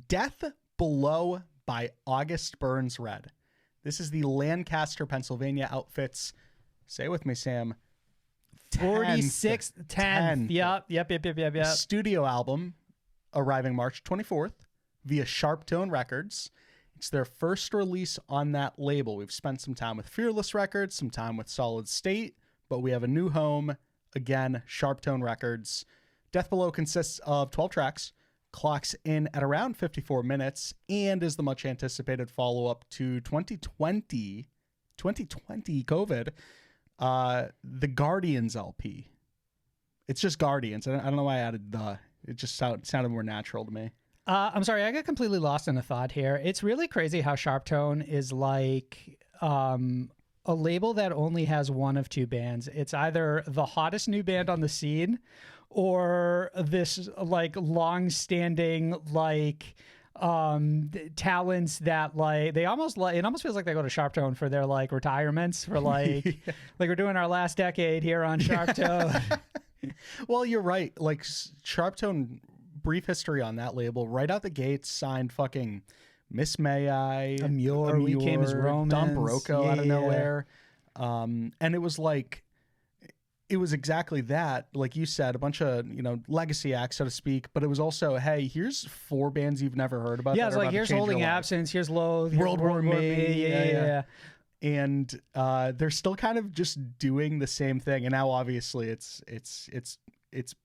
Death Below by August Burns Red. This is the Lancaster, Pennsylvania outfits. Say it with me, Sam. 46th, 10th. Yep. Studio album arriving March 24th via Sharptone Records. It's their first release on that label. We've spent some time with Fearless Records, some time with Solid State, but we have a new home. Again, Sharptone Records. Death Below consists of 12 tracks, clocks in at around 54 minutes, and is the much anticipated follow-up to 2020 COVID, the Guardians LP. It's just Guardians. I don't know why I added the. It just sounded more natural to me. I'm sorry, I got completely lost in a thought here. It's really crazy how Sharptone is like a label that only has one of two bands. It's either the hottest new band on the scene or this like long-standing like talents that like they almost like it almost feels like they go to Sharptone for their like retirements for like like we're doing our last decade here on Sharptone. Well, you're right. Like Sharptone, brief history on that label. Right out the gates, signed fucking Miss May I, Amur, We Came as Romans, Don Broco out of nowhere, and it was like. It was exactly that, like you said, a bunch of, legacy acts, so to speak, but it was also, hey, here's 4 bands you've never heard about. Yeah, it's like, here's Holding Absence, here's Loathe, here's World War Me. Yeah. And they're still kind of just doing the same thing. And now, obviously, it's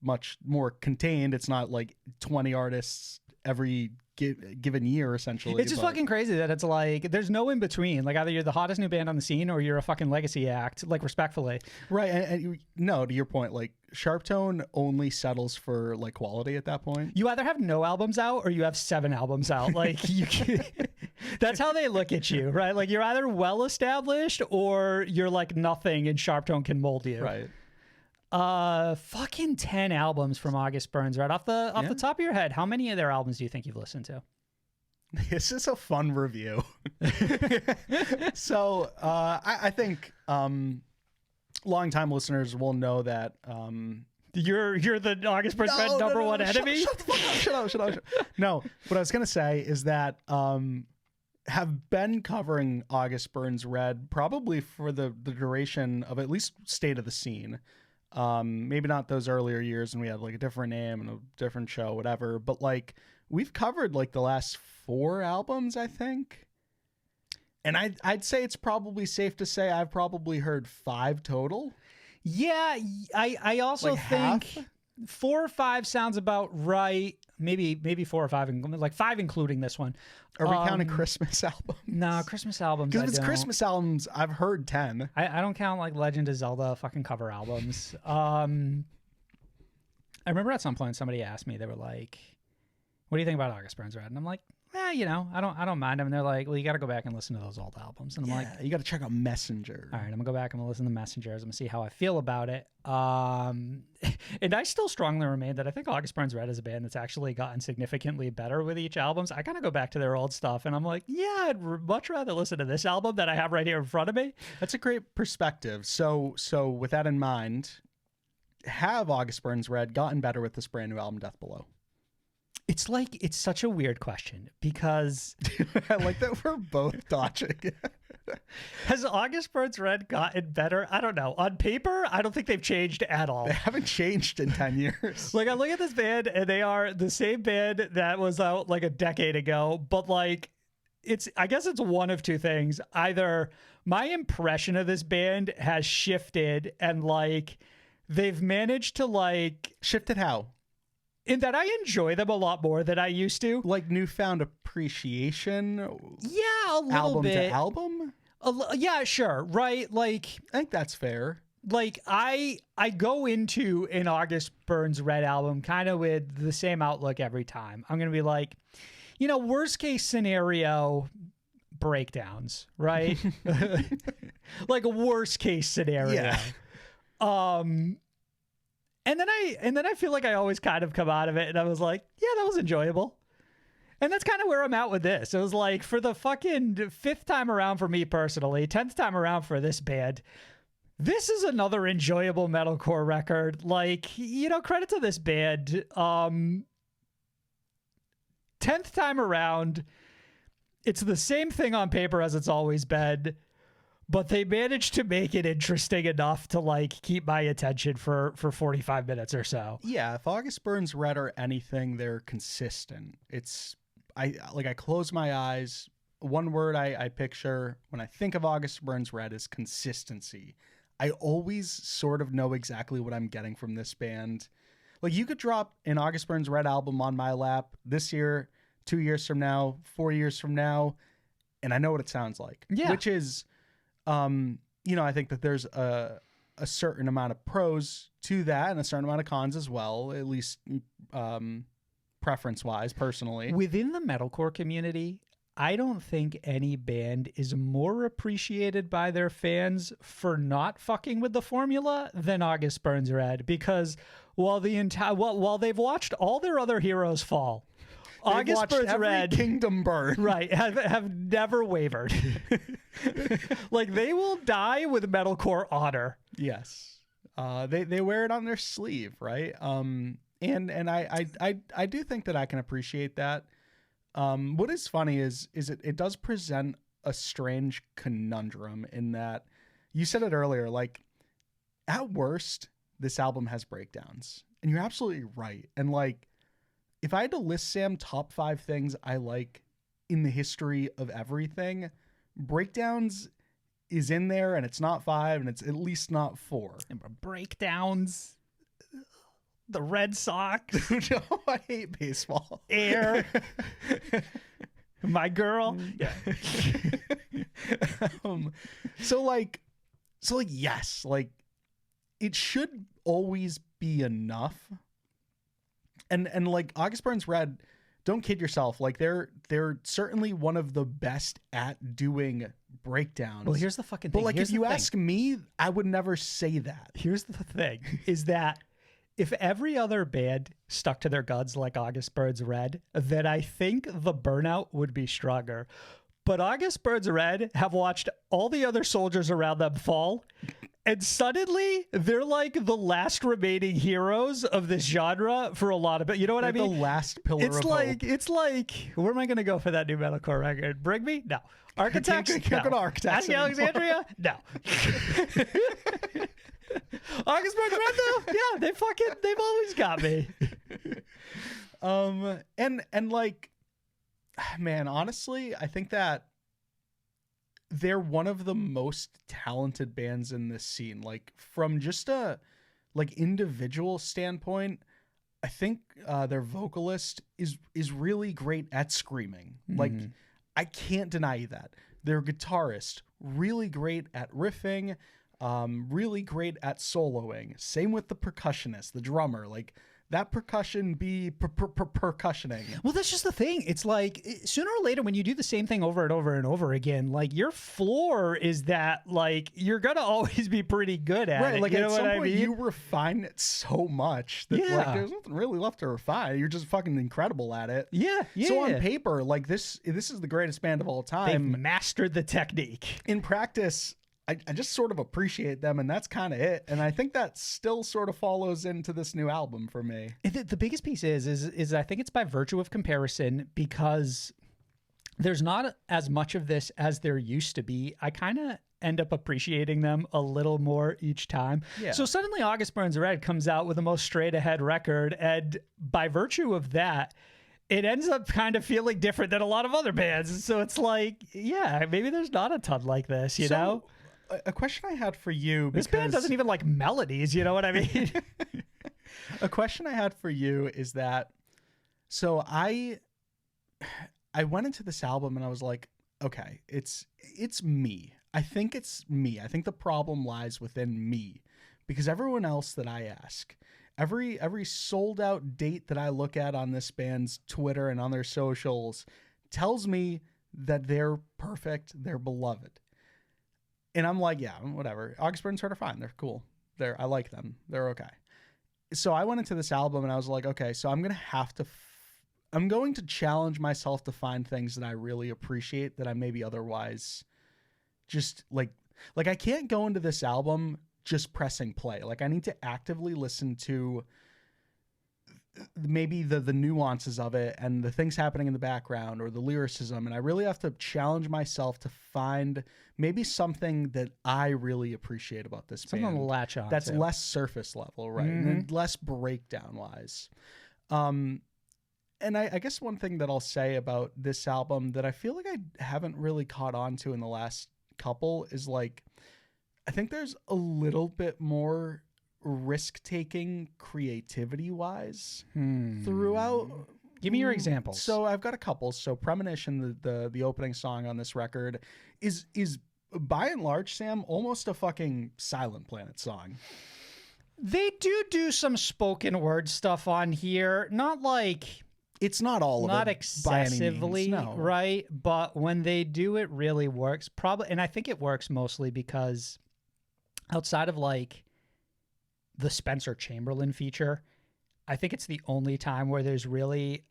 much more contained. It's not like 20 artists every given year, essentially. It's just fucking crazy that it's like there's no in between. Like either you're the hottest new band on the scene or you're a fucking legacy act, like respectfully. Right. And no, to your point, like Sharptone only settles for like quality at that point. You either have no albums out or you have 7 albums out. Like you can, that's how they look at you, right? Like you're either well established or you're like nothing and Sharptone can mold you. Right. Fucking 10 albums from August Burns, right off the top of your head. How many of their albums do you think you've listened to? This is a fun review. So, I think, longtime listeners will know that, you're the August Burns Red number one enemy. Shut the fuck up. Shut up. No, what I was going to say is that, have been covering August Burns Red probably for the duration of at least State of the Scene. Maybe not those earlier years when we had like a different name and a different show, whatever, but like we've covered like the last 4 albums, I think. And I'd say it's probably safe to say I've probably heard 5 total. Yeah. I also like think half? 4 or 5 sounds about right. Maybe 4 or 5, like 5 including this one. Are we counting Christmas albums? No, Christmas albums. Because if it's Christmas albums, I've heard 10. I don't count like Legend of Zelda fucking cover albums. I remember at some point somebody asked me, they were like, "What do you think about August Burns Red?" And I'm like, I don't mind them. And they're like, "Well, you got to go back and listen to those old albums." And I'm like, you got to check out Messenger. All right, I'm gonna go back and listen to Messengers. I'm gonna see how I feel about it. And I still strongly remain that I think August Burns Red is a band that's actually gotten significantly better with each albums. I kind of go back to their old stuff, and I'm like, yeah, I'd much rather listen to this album that I have right here in front of me. That's a great perspective. So with that in mind, have August Burns Red gotten better with this brand new album, Death Below? It's such a weird question because I like that we're both dodging. Has August Burns Red gotten better? I don't know. On paper, I don't think they've changed at all. They haven't changed in 10 years. Like I look at this band and they are the same band that was out like a decade ago, but like I guess it's one of two things. Either my impression of this band has shifted and like they've managed to like shifted how? In that I enjoy them a lot more than I used to. Like newfound appreciation? Yeah, a little album bit. To album? Yeah, sure. Right. Like, I think that's fair. Like I go into an August Burns Red album kind of with the same outlook every time. I'm going to be like, worst case scenario breakdowns, right? Like a worst case scenario. Yeah. And then I feel like I always kind of come out of it and I was like, yeah, that was enjoyable. And that's kind of where I'm at with this. It was like for the fucking 5th time around for me personally, 10th time around for this band, this is another enjoyable metalcore record. Like, credit to this band. 10th time around, it's the same thing on paper as it's always been, but they managed to make it interesting enough to like keep my attention for 45 minutes or so. Yeah, if August Burns Red are anything, they're consistent. I close my eyes. One word I picture when I think of August Burns Red is consistency. I always sort of know exactly what I'm getting from this band. Like, you could drop an August Burns Red album on my lap this year, 2 years from now, 4 years from now, and I know what it sounds like. Yeah. Which is, I think that there's a certain amount of pros to that and a certain amount of cons as well, at least preference-wise, personally. Within the metalcore community, I don't think any band is more appreciated by their fans for not fucking with the formula than August Burns Red, because while they've watched all their other heroes fall, August Burns Red kingdom burn, right, have never wavered. Like, they will die with metalcore honor. Yes, they wear it on their sleeve, right? And I do think that I can appreciate that. What is funny is it does present a strange conundrum in that you said it earlier, like, at worst, this album has breakdowns, and you're absolutely right. And like, if I had to list, Sam, top 5 things I like in the history of everything, breakdowns is in there, and it's not 5, and it's at least not 4. Breakdowns. The Red Sox. No, I hate baseball. Air. My girl. Yeah. So yes, like, it should always be enough. And like, August Burns Red, don't kid yourself. Like, they're certainly one of the best at doing breakdowns. Well, here's the fucking thing. But like, here's if you ask me, I would never say that. Here's the thing, is that if every other band stuck to their guns like August Burns Red, then I think the burnout would be stronger. But August Burns Red have watched all the other soldiers around them fall, and suddenly they're like the last remaining heroes of this genre for a lot of it. You know what I mean? The last pillar of hope. It's like, where am I going to go for that new metalcore record? Bring Me? No. Architects? Can't go to Architects Ask Alexandria? No. August Burns Red, though? Yeah, they've always got me. And like, man, honestly, I think that they're one of the most talented bands in this scene. Like, from just a like individual standpoint, I think their vocalist is really great at screaming. Like, I can't deny that. Their guitarist, really great at riffing, really great at soloing. Same with the percussionist, the drummer. Like, that percussion be percussioning. Well, that's just the thing. It's like, sooner or later, when you do the same thing over and over and over again, like, your floor is that, like, you're gonna always be pretty good at it. Like, you at know some what point, I mean? you refine it so much that like, there's nothing really left to refine. You're just fucking incredible at it. Yeah. So on paper, like, this is the greatest band of all time. They've mastered the technique. In practice, I just sort of appreciate them, and that's kind of it. And I think that still sort of follows into this new album for me. The biggest piece is I think it's by virtue of comparison, because there's not as much of this as there used to be. I kind of end up appreciating them a little more each time. Yeah. So suddenly August Burns Red comes out with the most straight ahead record, and by virtue of that, it ends up kind of feeling different than a lot of other bands. So it's like, yeah, maybe there's not a ton like this, you know? A question I had for you. This band doesn't even like melodies, you know what I mean? A question I had for you is that, so I went into this album and I was like, okay, it's me. I think it's me. I think the problem lies within me, because everyone else that I ask, every sold out date that I look at on this band's Twitter and on their socials tells me that they're perfect, they're beloved. And I'm like, yeah, whatever. August Burns Red are fine. They're cool. I like them. They're okay. So I went into this album and I was like, okay, so I'm going to challenge myself to find things that I really appreciate that I maybe otherwise just like I can't go into this album just pressing play. Like, I need to actively listen to maybe the nuances of it and the things happening in the background or the lyricism, and I really have to challenge myself to find maybe something that I really appreciate about this Something band to latch on that's to. less surface level, right? And less breakdown wise. And I guess one thing that I'll say about this album that I feel like I haven't really caught on to in the last couple is like, I think there's a little bit more risk-taking creativity-wise throughout. Give me your examples. So I've got a couple. So Premonition, the opening song on this record, is by and large, Sam, almost a fucking Silent Planet song. They do some spoken word stuff on here. Not like... It's not all of it. Not excessively, no. right? But when they do, it really works. Probably, and I think it works mostly because outside of like the Spencer Chamberlain feature, I think it's the only time where there's really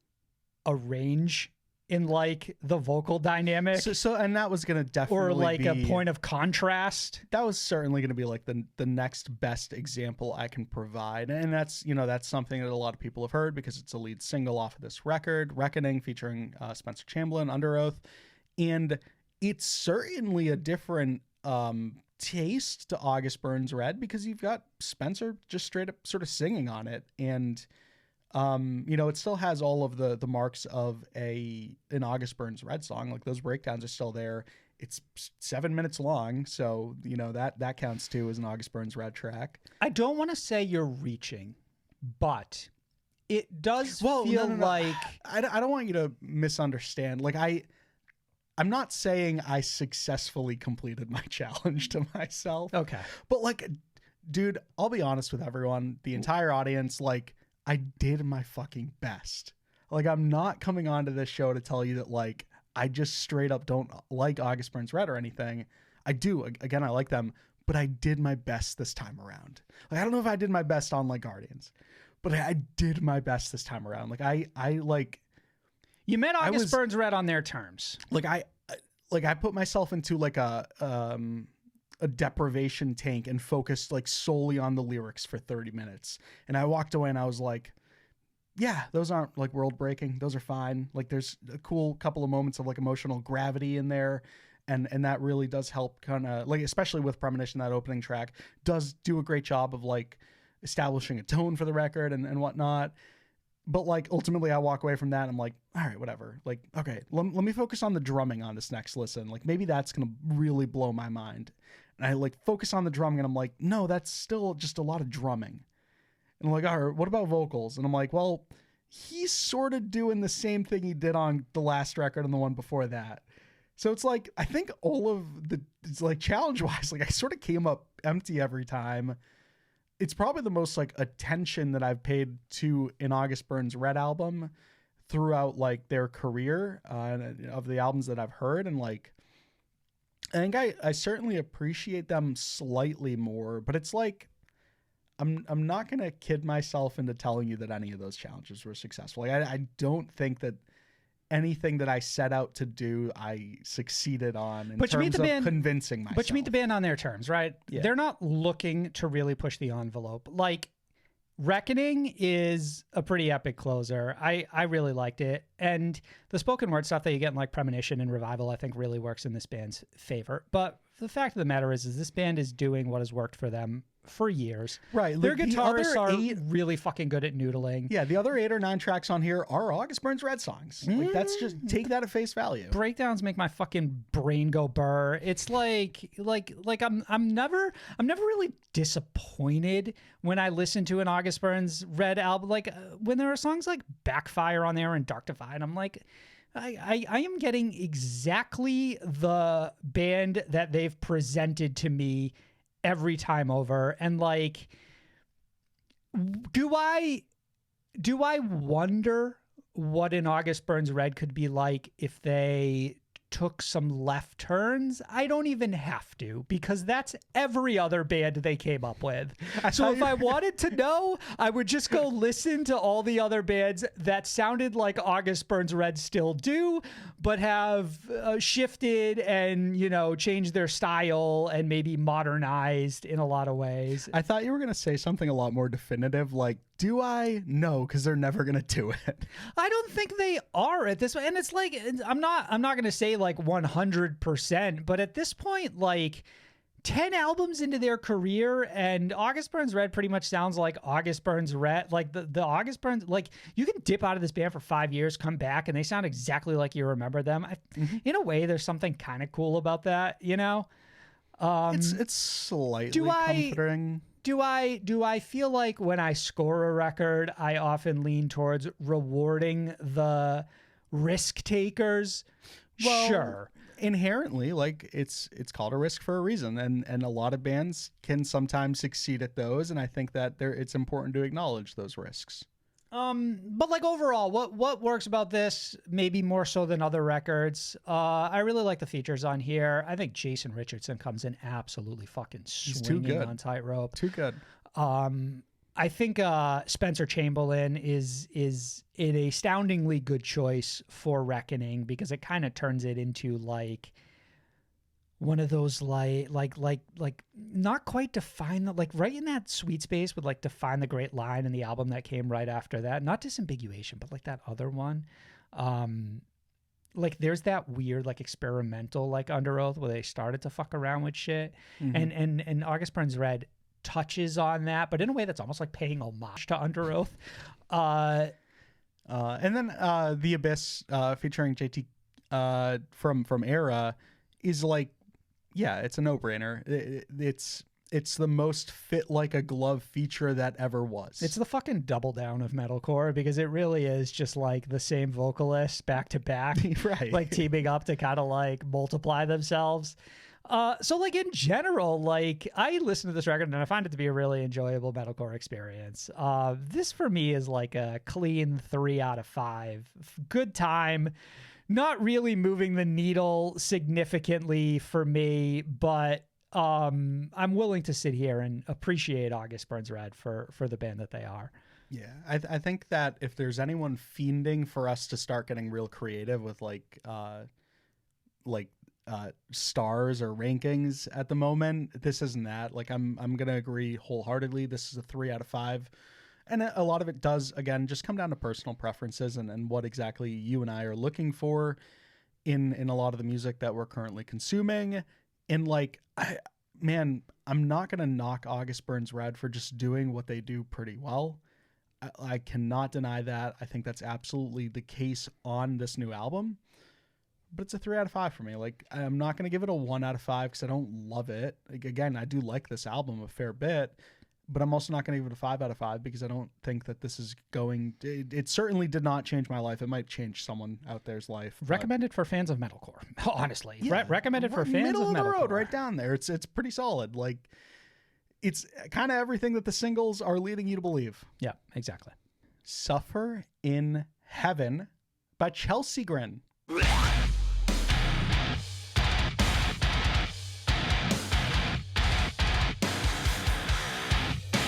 a range in like the vocal dynamic. So and that was going to definitely or like be, a point of contrast. That was certainly going to be like the next best example I can provide. And that's, that's something that a lot of people have heard because it's a lead single off of this record, Reckoning, featuring Spencer Chamberlain, Under Oath. And it's certainly a different taste to August Burns Red because you've got Spencer just straight up sort of singing on it. And it still has all of the marks of an August Burns Red song. Like those breakdowns are still there. It's 7 minutes long, so that counts too as an August Burns Red track. I don't want to say you're reaching, but it does feel no. like I don't want you to misunderstand. Like I'm not saying I successfully completed my challenge to myself. Okay, but like, dude, I'll be honest with everyone, the entire audience, like. I did my fucking best. Like, I'm not coming onto this show to tell you that, like, I just straight up don't like August Burns Red or anything. I do. Again, I like them, but I did my best this time around. Like, I don't know if I did my best on, like, Guardians, but I did my best this time around. Like, I like... You met August Burns Red on their terms. Like, I put myself into, like, a deprivation tank and focused like solely on the lyrics for 30 minutes. And I walked away and I was like, yeah, those aren't like world breaking. Those are fine. Like there's a cool couple of moments of like emotional gravity in there. And that really does help kind of like, especially with Premonition, that opening track does do a great job of like establishing a tone for the record and whatnot. But like ultimately I walk away from that and I'm like, all right, whatever. Like, okay, let me focus on the drumming on this next listen. Like maybe that's going to really blow my mind. And I like focus on the drumming and I'm like, no, that's still just a lot of drumming. And I'm like, all right, what about vocals? And I'm like, well, he's sort of doing the same thing he did on the last record and the one before that. So it's like, I think all of it's like challenge wise, like I sort of came up empty every time. It's probably the most like attention that I've paid to an August Burns Red album throughout like their career of the albums that I've heard. And like, I think I certainly appreciate them slightly more, but it's like, I'm not going to kid myself into telling you that any of those challenges were successful. Like, I don't think that anything that I set out to do, I succeeded on in terms of convincing myself. But you meet the band on their terms, right? Yeah. They're not looking to really push the envelope. Like, Reckoning is a pretty epic closer. I really liked it. And the spoken word stuff that you get in like Premonition and Revival, I think really works in this band's favor. But the fact of the matter is this band is doing what has worked for them for years. Right. Their guitarists are 8 really fucking good at noodling. Yeah, the other 8 or 9 tracks on here are August Burns Red songs. Like that's just take that at face value. Breakdowns make my fucking brain go burr. It's like I'm never really disappointed when I listen to an August Burns Red album. Like when there are songs like Backfire on there and Dark Divide, I'm like, I am getting exactly the band that they've presented to me every time over. And like, do I wonder what an August Burns Red could be like if they took some left turns? I don't even have to, because that's every other band they came up with. So if I wanted to know, I would just go listen to all the other bands that sounded like August Burns Red still do, but have shifted and, changed their style and maybe modernized in a lot of ways. I thought you were going to say something a lot more definitive, like Do I? No, because they're never gonna do it. I don't think they are at this point. And it's like, I'm not going to say like 100%, but at this point, like 10 albums into their career, and August Burns Red pretty much sounds like August Burns Red. Like the August Burns, like you can dip out of this band for 5 years, come back, and they sound exactly like you remember them. In a way, there's something kind of cool about that, you know? It's slightly comforting. Do I feel like when I score a record, I often lean towards rewarding the risk takers? Well, sure. Inherently, like it's called a risk for a reason, and a lot of bands can sometimes succeed at those, and I think that it's important to acknowledge those risks. But like overall, what works about this, maybe more so than other records? I really like the features on here. I think Jason Richardson comes in absolutely fucking swinging on Tightrope. Too good. I think Spencer Chamberlain is an astoundingly good choice for Reckoning, because it kind of turns it into like one of those like not quite define the, like right in that sweet space with like Define the Great Line and the album that came right after that. Not Disambiguation, but like that other one. Like there's that weird like experimental like Under Oath where they started to fuck around with shit. And August Burns Red touches on that, but in a way that's almost like paying homage to Under Oath. And then The Abyss featuring JT from Era is like, yeah, it's a no-brainer. It's the most fit like a glove feature that ever was. It's the fucking double down of metalcore, because it really is just like the same vocalists back to back, right? Like teaming up to kind of like multiply themselves. So like in general, like I listen to this record and I find it to be a really enjoyable metalcore experience. This for me is like a clean 3 out of 5. Good time. Not really moving the needle significantly for me, but I'm willing to sit here and appreciate August Burns Red for the band that they are. Yeah, I think that if there's anyone fiending for us to start getting real creative with like stars or rankings at the moment, this isn't that. Like I'm gonna agree wholeheartedly. This is a 3 out of 5. And a lot of it does, again, just come down to personal preferences and what exactly you and I are looking for in a lot of the music that we're currently consuming. And like, I'm not going to knock August Burns Red for just doing what they do pretty well. I cannot deny that. I think that's absolutely the case on this new album. But it's a 3 out of 5 for me. Like, I'm not going to give it a 1 out of 5 because I don't love it. Like, again, I do like this album a fair bit. But I'm also not going to give it a 5 out of 5 because I don't think that this is going... It certainly did not change my life. It might change someone out there's life. Recommended for fans of metalcore, honestly. Yeah, recommended for fans of metalcore. Middle of the road, right down there. It's pretty solid. Like, it's kind of everything that the singles are leading you to believe. Yeah, exactly. Suffer in Heaven by Chelsea Grin.